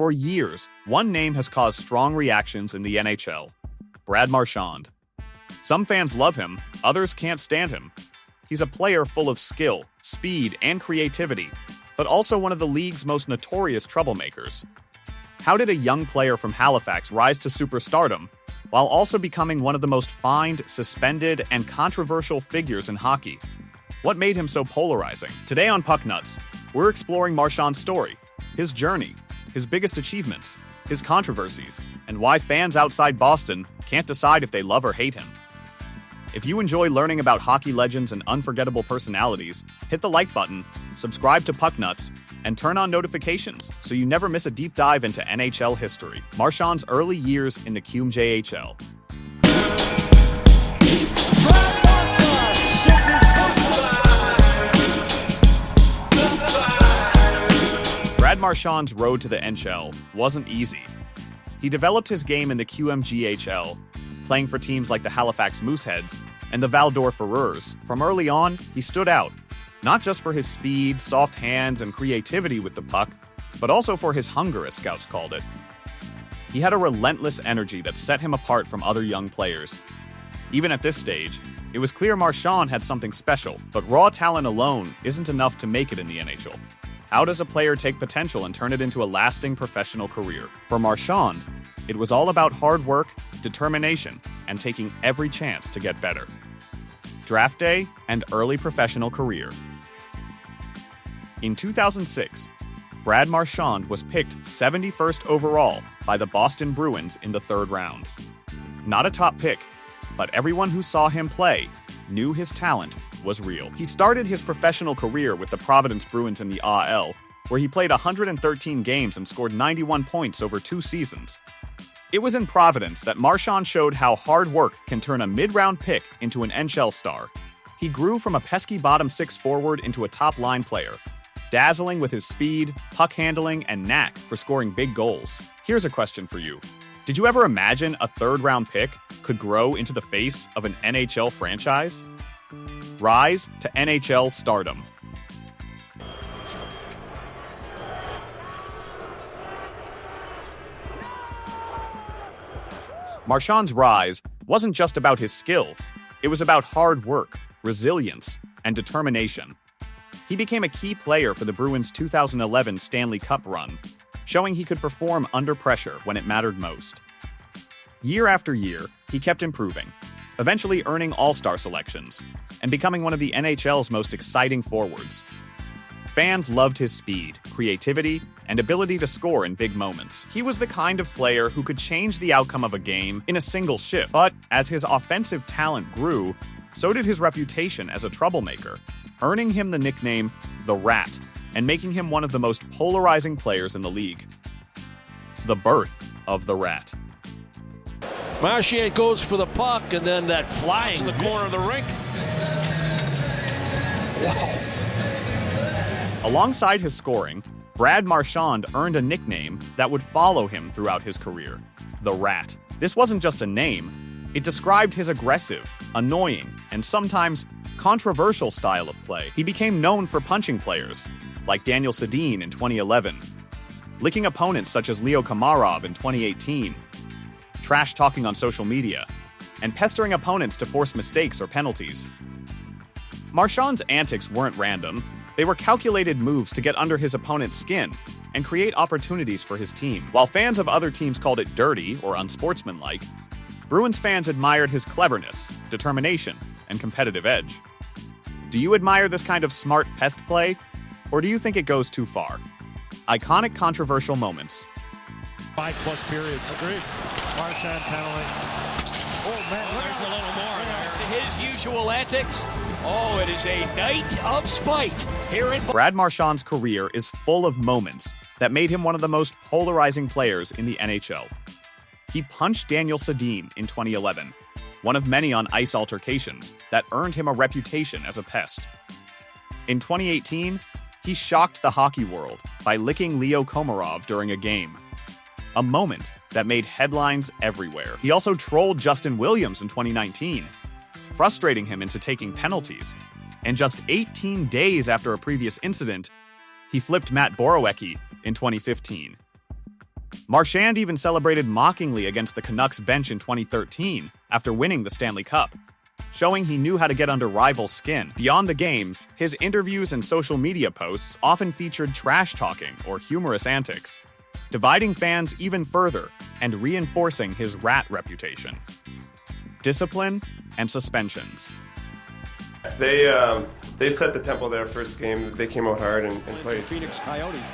For years, one name has caused strong reactions in the NHL: Brad Marchand. Some fans love him, others can't stand him. He's a player full of skill, speed, and creativity, but also one of the league's most notorious troublemakers. How did a young player from Halifax rise to superstardom, while also becoming one of the most fined, suspended, and controversial figures in hockey? What made him so polarizing? Today on Puck Nuts, we're exploring Marchand's story, his journey, his biggest achievements, his controversies, and why fans outside Boston can't decide if they love or hate him. If you enjoy learning about hockey legends and unforgettable personalities, hit the like button, subscribe to Puck Nuts, and turn on notifications so you never miss a deep dive into NHL history. Marchand's early years in the QMJHL. Brad Marchand's road to the NHL wasn't easy. He developed his game in the QMJHL, playing for teams like the Halifax Mooseheads and the Val-d'Or Fureurs. From early on, he stood out, not just for his speed, soft hands, and creativity with the puck, but also for his hunger, as scouts called it. He had a relentless energy that set him apart from other young players. Even at this stage, it was clear Marchand had something special, but raw talent alone isn't enough to make it in the NHL. How does a player take potential and turn it into a lasting professional career? For Marchand, it was all about hard work, determination, and taking every chance to get better. Draft day and early professional career. In 2006, Brad Marchand was picked 71st overall by the Boston Bruins in the 3rd round. Not a top pick, but everyone who saw him play knew his talent was real. He started his professional career with the Providence Bruins in the AHL, where he played 113 games and scored 91 points over 2 seasons. It was in Providence that Marchand showed how hard work can turn a mid-round pick into an NHL star. He grew from a pesky bottom 6 forward into a top-line player, dazzling with his speed, puck handling, and knack for scoring big goals. Here's a question for you. Did you ever imagine a 3rd-round pick could grow into the face of an NHL franchise? Rise to NHL stardom. Marchand's rise wasn't just about his skill, it was about hard work, resilience, and determination. He became a key player for the Bruins' 2011 Stanley Cup run, showing he could perform under pressure when it mattered most. Year after year, he kept improving, eventually earning All-Star selections and becoming one of the NHL's most exciting forwards. Fans loved his speed, creativity, and ability to score in big moments. He was the kind of player who could change the outcome of a game in a single shift. But as his offensive talent grew, so did his reputation as a troublemaker, earning him the nickname The Rat and making him one of the most polarizing players in the league. The birth of The Rat. Marchand goes for the puck, and then that flying to the corner of the rink. Wow. Alongside his scoring, Brad Marchand earned a nickname that would follow him throughout his career: The Rat. This wasn't just a name, it described his aggressive, annoying, and sometimes controversial style of play. He became known for punching players, like Daniel Sedin in 2011, licking opponents such as Leo Komarov in 2018, trash-talking on social media, and pestering opponents to force mistakes or penalties. Marchand's antics weren't random. They were calculated moves to get under his opponent's skin and create opportunities for his team. While fans of other teams called it dirty or unsportsmanlike, Bruins fans admired his cleverness, determination, and competitive edge. Do you admire this kind of smart pest play, or do you think it goes too far? Iconic controversial moments. 5+ periods. Agreed. Marchand penalty. Oh, man. There's a little more there. His usual antics. Oh, it is a night of spite here in... Brad Marchand's career is full of moments that made him one of the most polarizing players in the NHL. He punched Daniel Sedin in 2011, one of many on-ice altercations that earned him a reputation as a pest. In 2018, he shocked the hockey world by licking Leo Komarov during a game, a moment that made headlines everywhere. He also trolled Justin Williams in 2019, frustrating him into taking penalties. And just 18 days after a previous incident, he flipped Matt Borowiecki in 2015. Marchand even celebrated mockingly against the Canucks bench in 2013 after winning the Stanley Cup, showing he knew how to get under rivals' skin. Beyond the games, his interviews and social media posts often featured trash-talking or humorous antics, dividing fans even further and reinforcing his rat reputation. Discipline and suspensions. They set the tempo there first game. They came out hard and played. Phoenix Coyotes.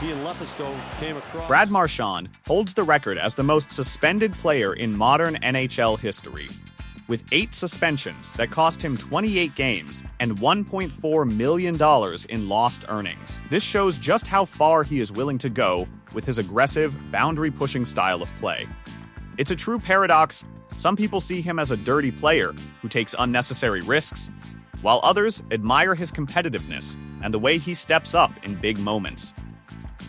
He and Lepisto came across. Brad Marchand holds the record as the most suspended player in modern NHL history, with 8 suspensions that cost him 28 games and $1.4 million in lost earnings. This shows just how far he is willing to go with his aggressive, boundary-pushing style of play. It's a true paradox. Some people see him as a dirty player who takes unnecessary risks, while others admire his competitiveness and the way he steps up in big moments.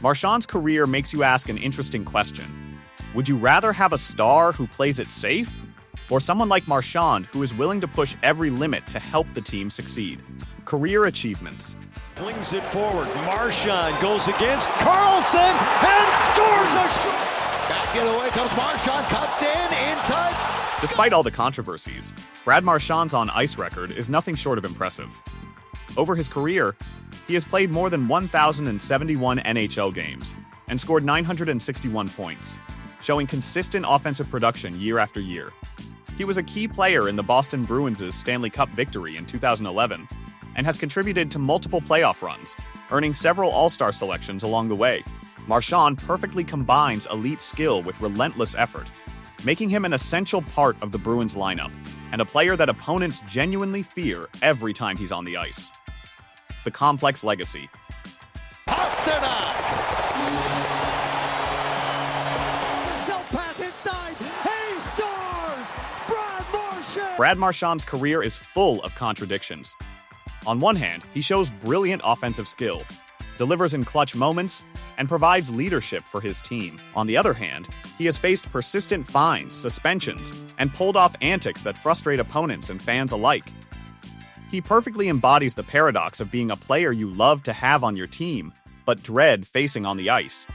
Marchand's career makes you ask an interesting question. Would you rather have a star who plays it safe, or someone like Marchand who is willing to push every limit to help the team succeed? Career achievements. Flings it forward. Marchand goes against Carlson and scores a shot. Back the other way comes Marchand, cuts in touch. Despite all the controversies, Brad Marchand's on-ice record is nothing short of impressive. Over his career, he has played more than 1,071 NHL games and scored 961 points, showing consistent offensive production year after year. He was a key player in the Boston Bruins' Stanley Cup victory in 2011 and has contributed to multiple playoff runs, earning several All-Star selections along the way. Marchand perfectly combines elite skill with relentless effort, making him an essential part of the Bruins lineup and a player that opponents genuinely fear every time he's on the ice. The complex legacy. Pasternak. Self-pass inside. He scores! Brad Marchand! Brad Marchand's career is full of contradictions. On one hand, he shows brilliant offensive skill, delivers in clutch moments, and provides leadership for his team. On the other hand, he has faced persistent fines, suspensions, and pulled off antics that frustrate opponents and fans alike. He perfectly embodies the paradox of being a player you love to have on your team, but dread facing on the ice.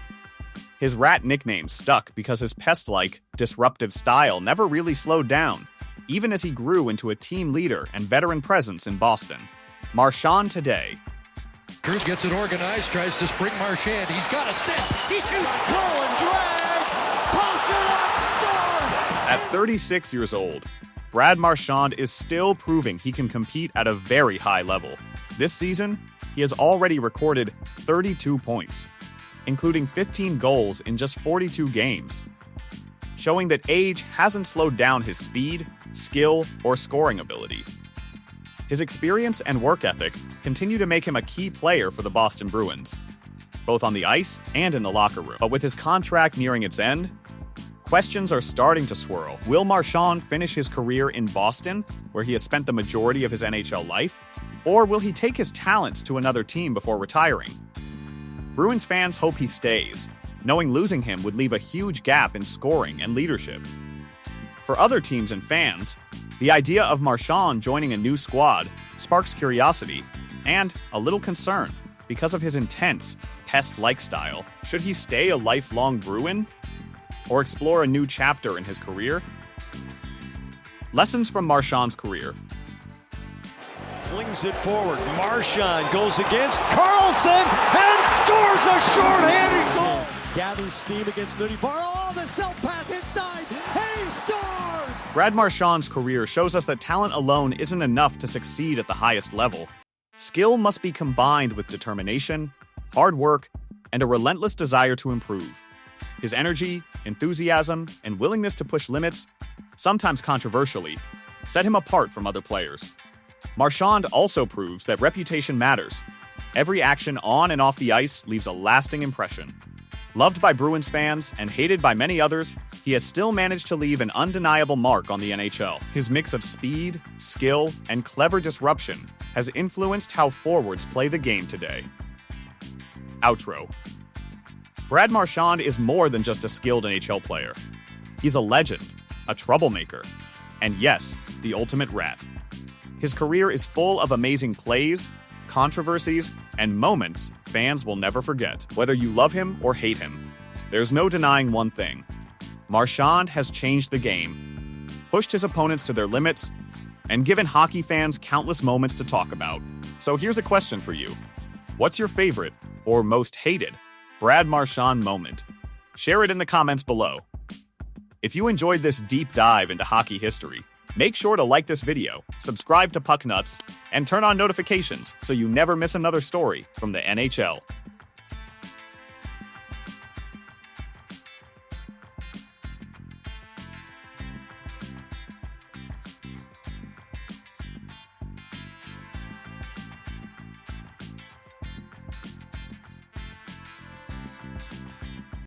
His rat nickname stuck because his pest-like, disruptive style never really slowed down, even as he grew into a team leader and veteran presence in Boston. Marchand today. Drew gets it organized, tries to spring Marchand. He's got a step. He shoots. Pull and drag. Pasternak scores! At 36 years old, Brad Marchand is still proving he can compete at a very high level. This season, he has already recorded 32 points, including 15 goals in just 42 games, showing that age hasn't slowed down his speed, skill, or scoring ability. His experience and work ethic continue to make him a key player for the Boston Bruins, both on the ice and in the locker room. But with his contract nearing its end, questions are starting to swirl. Will Marchand finish his career in Boston, where he has spent the majority of his NHL life? Or will he take his talents to another team before retiring? Bruins fans hope he stays, knowing losing him would leave a huge gap in scoring and leadership. For other teams and fans, the idea of Marchand joining a new squad sparks curiosity and a little concern because of his intense, pest-like style. Should he stay a lifelong Bruin or explore a new chapter in his career? Lessons from Marchand's career. Flings it forward. Marchand goes against Carlson and scores a short-handed goal. Gathers steam against Nudie. Oh, the self-pass inside. He scores! Brad Marchand's career shows us that talent alone isn't enough to succeed at the highest level. Skill must be combined with determination, hard work, and a relentless desire to improve. His energy, enthusiasm, and willingness to push limits, sometimes controversially, set him apart from other players. Marchand also proves that reputation matters. Every action on and off the ice leaves a lasting impression. Loved by Bruins fans and hated by many others, he has still managed to leave an undeniable mark on the NHL. His mix of speed, skill, and clever disruption has influenced how forwards play the game today. Outro. Brad Marchand is more than just a skilled NHL player. He's a legend, a troublemaker, and yes, the ultimate rat. His career is full of amazing plays, controversies, and moments fans will never forget. Whether you love him or hate him, There's no denying one thing. Marchand has changed the game, pushed his opponents to their limits, and given hockey fans countless moments to talk about. So here's a question for you. What's your favorite, or most hated, Brad Marchand moment? Share it in the comments below. If you enjoyed this deep dive into hockey history, make sure to like this video, subscribe to Puck Nuts, and turn on notifications so you never miss another story from the NHL.